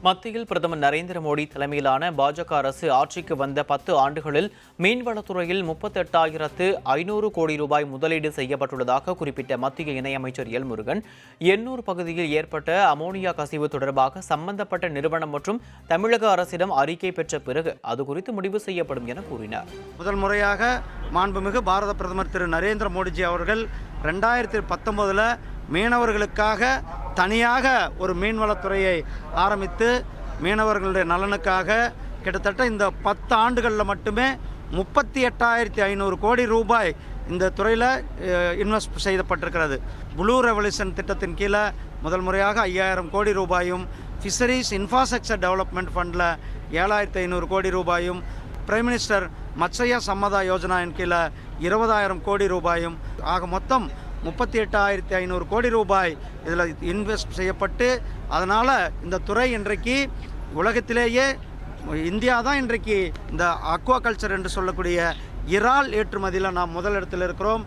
மத்தியில் பிரதமர் நரேந்திர மோடி தலைமையிலான பாஜக அரசு ஆட்சிக்கு வந்த 10 ஆண்டுகளில் மீன்வளத்துறையில் 38,500 கோடி ரூபாய் முதலீடு செய்யப்பட்டுள்ளதாக குறிப்பிட்ட மத்திய இணையமைச்சர் எல் முருகன், எண்ணூர் பகுதியில் ஏற்பட்ட அமோனியா கசிவு தொடர்பாக சம்பந்தப்பட்ட நிறுவனம் மற்றும் தமிழக அரசிடம் அறிக்கை பெற்ற பிறகு அது குறித்து முடிவு செய்யப்படும் என கூறினார். முதல் முறையாக மாண்புமிகு பாரத பிரதமர் திரு நரேந்திர மோடிஜி அவர்கள் 2019 மீனவர்களுக்காக தனியாக ஒரு மீன்வளத்துறையை ஆரம்பித்து மீனவர்களுடைய நலனுக்காக கிட்டத்தட்ட இந்த 10 ஆண்டுகளில் மட்டுமே 38,500 கோடி ரூபாய் இந்த துறையில் இன்வெஸ்ட் செய்யப்பட்டிருக்கிறது. ப்ளூ ரெவல்யூஷன் திட்டத்தின் கீழே முதல் முறையாக 5,000 கோடி ரூபாயும், ஃபிஷரிஸ் இன்ஃப்ராஸ்ட்ரக்சர் டெவலப்மெண்ட் ஃபண்டில் 7,500 கோடி ரூபாயும், பிரைம் மினிஸ்டர் மத்ஸ்ய சம்மதா யோஜனாவின் கீழே 20,000 கோடி ரூபாயும் ஆக மொத்தம் 38,500 கோடி ரூபாய் இதில் இன்வெஸ்ட் செய்யப்பட்டு, அதனால் இந்த துறை இன்றைக்கு உலகத்திலேயே இந்தியா தான் இன்றைக்கு இந்த அக்வா கல்ச்சர் என்று சொல்லக்கூடிய இறால் ஏற்றுமதியில் நாம் முதலிடத்தில் இருக்கிறோம்.